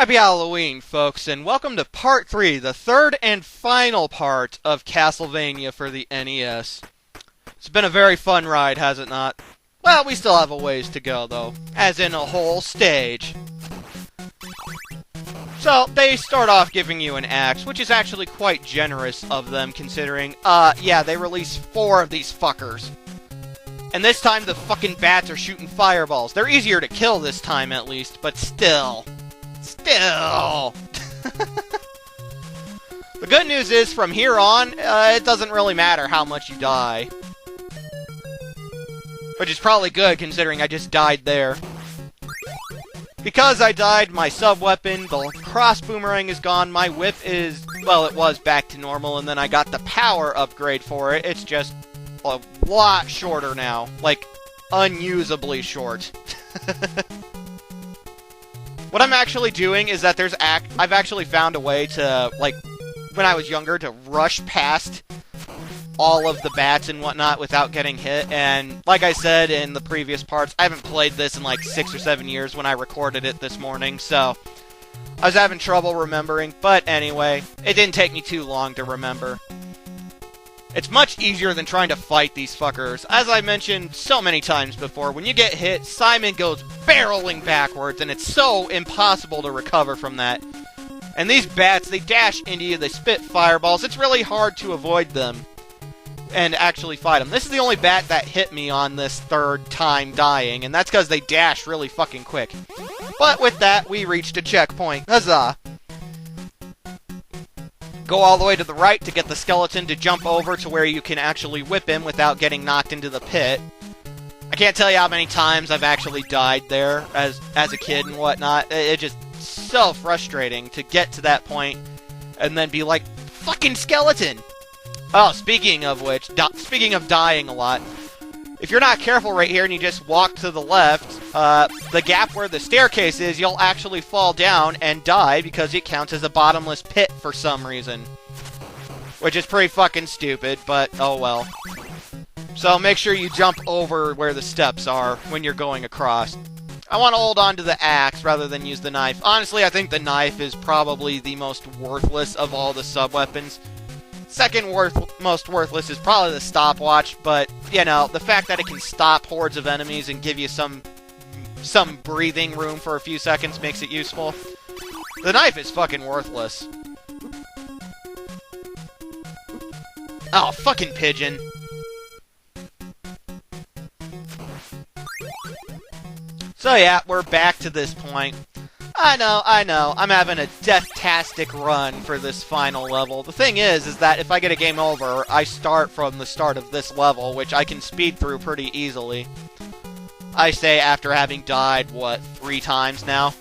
Happy Halloween, folks, and welcome to Part 3, the third and final part of Castlevania for the NES. It's been a very fun ride, has it not? Well, we still have a ways to go, though, as in a whole stage. So, they start off giving you an axe, which is actually quite generous of them, considering, they release 4 of these fuckers. And this time, the fucking bats are shooting fireballs. They're easier to kill this time, at least, but still... The good news is, from here on, it doesn't really matter how much you die. Which is probably good, considering I just died there. Because I died, my sub-weapon, the cross boomerang is gone, my whip is, well, it was back to normal, and then I got the power upgrade for it. It's just a lot shorter now. Like, unusably short. What I'm actually doing is that I've actually found a way to, like, when I was younger, to rush past all of the bats and whatnot without getting hit, and like I said in the previous parts, I haven't played this in like 6 or 7 years when I recorded it this morning, so I was having trouble remembering, but anyway, it didn't take me too long to remember. It's much easier than trying to fight these fuckers. As I mentioned so many times before, when you get hit, Simon goes barreling backwards, and it's so impossible to recover from that. And these bats, they dash into you, they spit fireballs. It's really hard to avoid them and actually fight them. This is the only bat that hit me on this third time dying, and that's because they dash really fucking quick. But with that, we reached a checkpoint. Huzzah! Go all the way to the right to get the skeleton to jump over to where you can actually whip him without getting knocked into the pit. I can't tell you how many times I've actually died there as a kid and whatnot. It's just so frustrating to get to that point and then be like, fucking skeleton! Oh, speaking of which, speaking of dying a lot, if you're not careful right here and you just walk to the left, the gap where the staircase is, you'll actually fall down and die because it counts as a bottomless pit for some reason. Which is pretty fucking stupid, but oh well. So make sure you jump over where the steps are when you're going across. I want to hold on to the axe rather than use the knife. Honestly, I think the knife is probably the most worthless of all the sub-weapons. Second most worthless is probably the stopwatch, but, you know, the fact that it can stop hordes of enemies and give you some breathing room for a few seconds makes it useful. The knife is fucking worthless. Oh, fucking pigeon. So yeah, we're back to this point. I know, I'm having a death-tastic run for this final level. The thing is that if I get a game over, I start from the start of this level, which I can speed through pretty easily. I say after having died, 3 times now?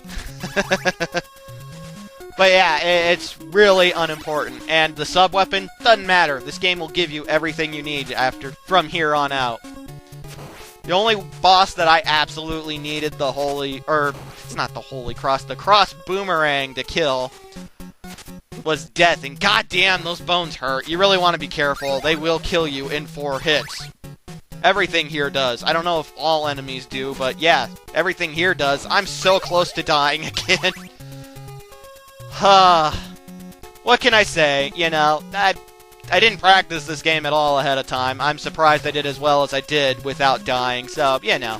But yeah, it's really unimportant, and the sub-weapon doesn't matter. This game will give you everything you need from here on out. The only boss that I absolutely needed the cross boomerang to kill was Death, and goddamn, those bones hurt. You really want to be careful. They will kill you in 4 hits. Everything here does. I don't know if all enemies do, but yeah, everything here does. I'm so close to dying again. What can I say? You know, I didn't practice this game at all ahead of time. I'm surprised I did as well as I did without dying, so, you know.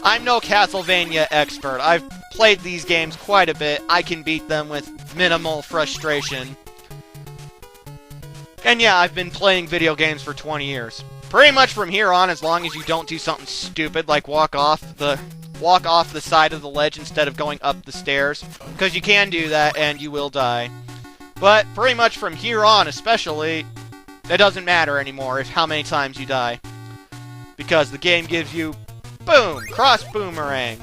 I'm no Castlevania expert. I've played these games quite a bit. I can beat them with minimal frustration. And yeah, I've been playing video games for 20 years. Pretty much from here on, as long as you don't do something stupid like walk off the side of the ledge instead of going up the stairs. Because you can do that, and you will die. But pretty much from here on, especially, it doesn't matter anymore how many times you die. Because the game gives you, boom, cross boomerang.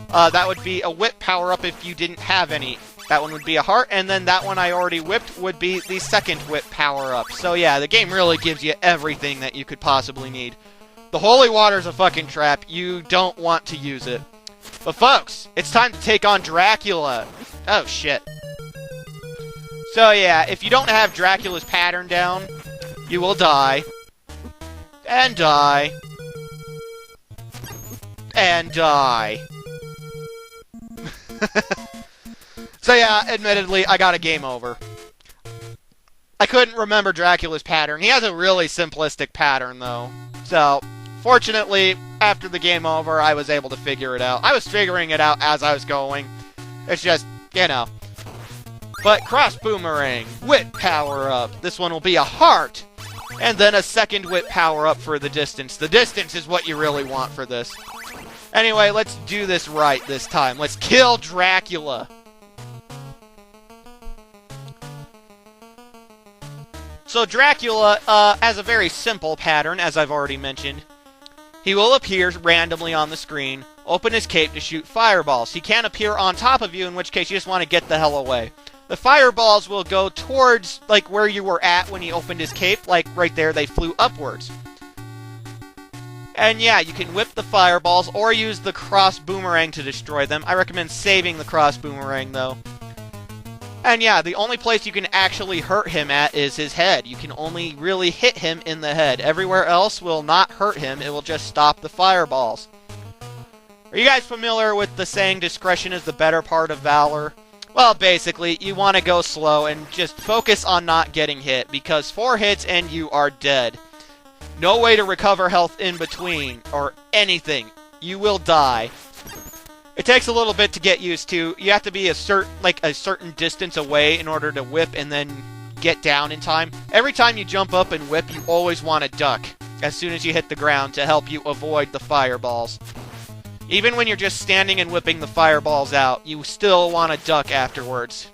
That would be a whip power-up if you didn't have any. That one would be a heart, and then that one I already whipped would be the second whip power-up. So yeah, the game really gives you everything that you could possibly need. The holy water's a fucking trap. You don't want to use it. But folks, it's time to take on Dracula. Oh shit. So yeah, if you don't have Dracula's pattern down, you will die. And die. And die. So yeah, admittedly, I got a game over. I couldn't remember Dracula's pattern. He has a really simplistic pattern, though. So, fortunately, after the game over, I was able to figure it out. I was figuring it out as I was going. It's just, you know. But cross boomerang, wit power up. This one will be a heart. And then a second wit power up for the distance. The distance is what you really want for this. Anyway, let's do this right this time. Let's kill Dracula. So Dracula has a very simple pattern, as I've already mentioned. He will appear randomly on the screen, open his cape to shoot fireballs. He can't appear on top of you, in which case you just want to get the hell away. The fireballs will go towards, like, where you were at when he opened his cape. Like, right there, they flew upwards. And yeah, you can whip the fireballs or use the cross boomerang to destroy them. I recommend saving the cross boomerang, though. And yeah, the only place you can actually hurt him at is his head. You can only really hit him in the head. Everywhere else will not hurt him. It will just stop the fireballs. Are you guys familiar with the saying, discretion is the better part of valor? Well, basically, you want to go slow and just focus on not getting hit, because 4 hits and you are dead. No way to recover health in between, or anything. You will die. It takes a little bit to get used to. You have to be a certain distance away in order to whip and then get down in time. Every time you jump up and whip, you always want to duck as soon as you hit the ground to help you avoid the fireballs. Even when you're just standing and whipping the fireballs out, you still want to duck afterwards.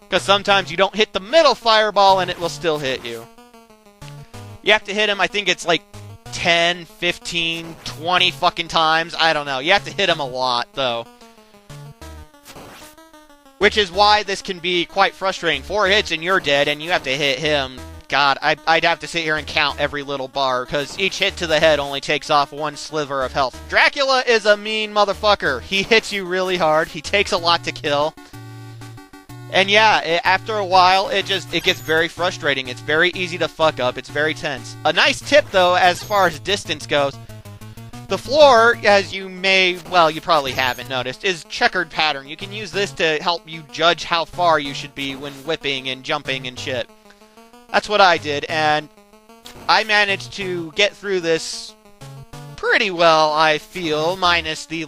Because sometimes you don't hit the middle fireball and it will still hit you. You have to hit him, I think it's like 10, 15, 20 fucking times. I don't know. You have to hit him a lot, though. Which is why this can be quite frustrating. 4 hits and you're dead, and you have to hit him. God, I'd have to sit here and count every little bar, because each hit to the head only takes off 1 sliver of health. Dracula is a mean motherfucker. He hits you really hard. He takes a lot to kill. And yeah, after a while, it gets very frustrating. It's very easy to fuck up. It's very tense. A nice tip, though, as far as distance goes, the floor, as you may, well, you probably haven't noticed, is checkered pattern. You can use this to help you judge how far you should be when whipping and jumping and shit. That's what I did, and I managed to get through this pretty well, I feel, minus the,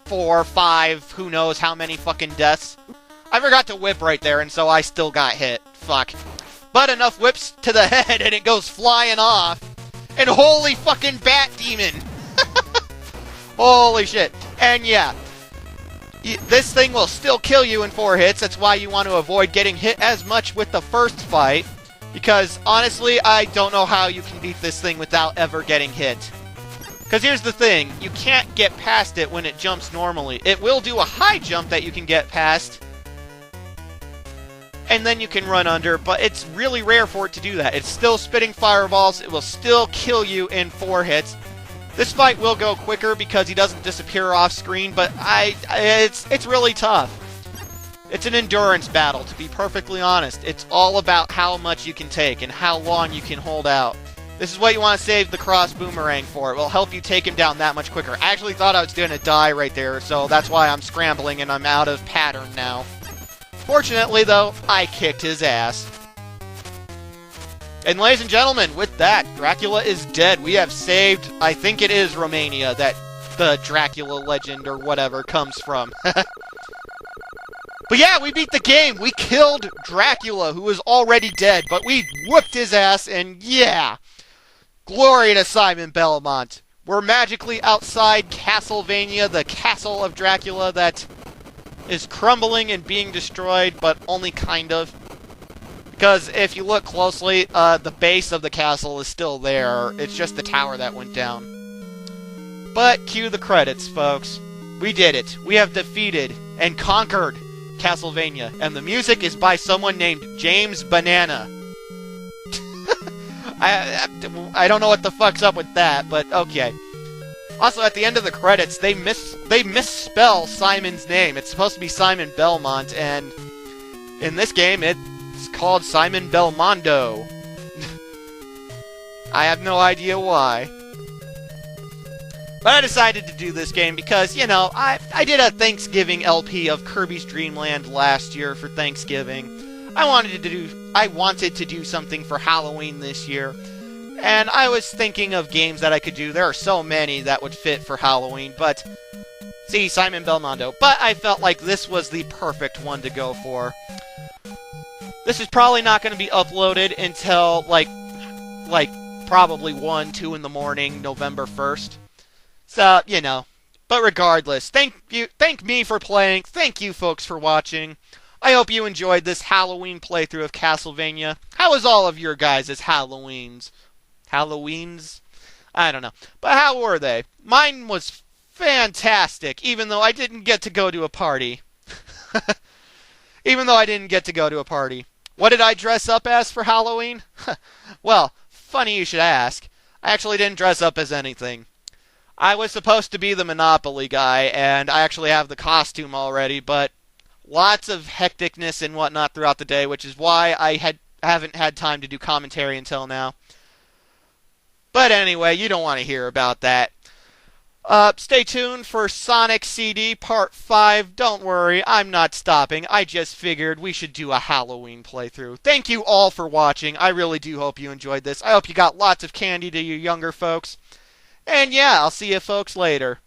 4, 5, who knows how many fucking deaths. I forgot to whip right there, and so I still got hit. Fuck. But enough whips to the head, and it goes flying off. And holy fucking bat demon! Holy shit. And yeah, this thing will still kill you in 4 hits. That's why you want to avoid getting hit as much with the first fight. Because, honestly, I don't know how you can beat this thing without ever getting hit. Because here's the thing, you can't get past it when it jumps normally. It will do a high jump that you can get past, and then you can run under, but it's really rare for it to do that. It's still spitting fireballs. It will still kill you in 4 hits. This fight will go quicker because he doesn't disappear off screen, but it's really tough. It's an endurance battle, to be perfectly honest. It's all about how much you can take and how long you can hold out. This is what you want to save the cross boomerang for. It will help you take him down that much quicker. I actually thought I was going to die right there, so that's why I'm scrambling and I'm out of pattern now. Fortunately, though, I kicked his ass. And ladies and gentlemen, with that, Dracula is dead. We have saved, I think it is Romania, that the Dracula legend or whatever comes from. But yeah, we beat the game. We killed Dracula, who was already dead, but we whooped his ass, and yeah. Glory to Simon Belmont. We're magically outside Castlevania, the castle of Dracula that is crumbling and being destroyed, but only kind of. Because if you look closely, the base of the castle is still there. It's just the tower that went down. But cue the credits, folks. We did it. We have defeated and conquered Castlevania. And the music is by someone named James Banana. I don't know what the fuck's up with that, but okay. Also, at the end of the credits, they misspell Simon's name. It's supposed to be Simon Belmont, and in this game, it's called Simon Belmondo. I have no idea why. But I decided to do this game because, you know, I did a Thanksgiving LP of Kirby's Dream Land last year for Thanksgiving. I wanted to do something for Halloween this year. And I was thinking of games that I could do. There are so many that would fit for Halloween, but... See, Simon Belmondo. But I felt like this was the perfect one to go for. This is probably not going to be uploaded until, like probably 1, 2 in the morning, November 1st. So, you know. But regardless, thank me for playing. Thank you folks for watching. I hope you enjoyed this Halloween playthrough of Castlevania. How was all of your guys' Halloweens? I don't know. But how were they? Mine was fantastic, even though I didn't get to go to a party. What did I dress up as for Halloween? Well, funny you should ask. I actually didn't dress up as anything. I was supposed to be the Monopoly guy, and I actually have the costume already, but lots of hecticness and whatnot throughout the day, which is why I haven't had time to do commentary until now. But anyway, you don't want to hear about that. Stay tuned for Sonic CD Part 5. Don't worry, I'm not stopping. I just figured we should do a Halloween playthrough. Thank you all for watching. I really do hope you enjoyed this. I hope you got lots of candy to you younger folks. And yeah, I'll see you folks later.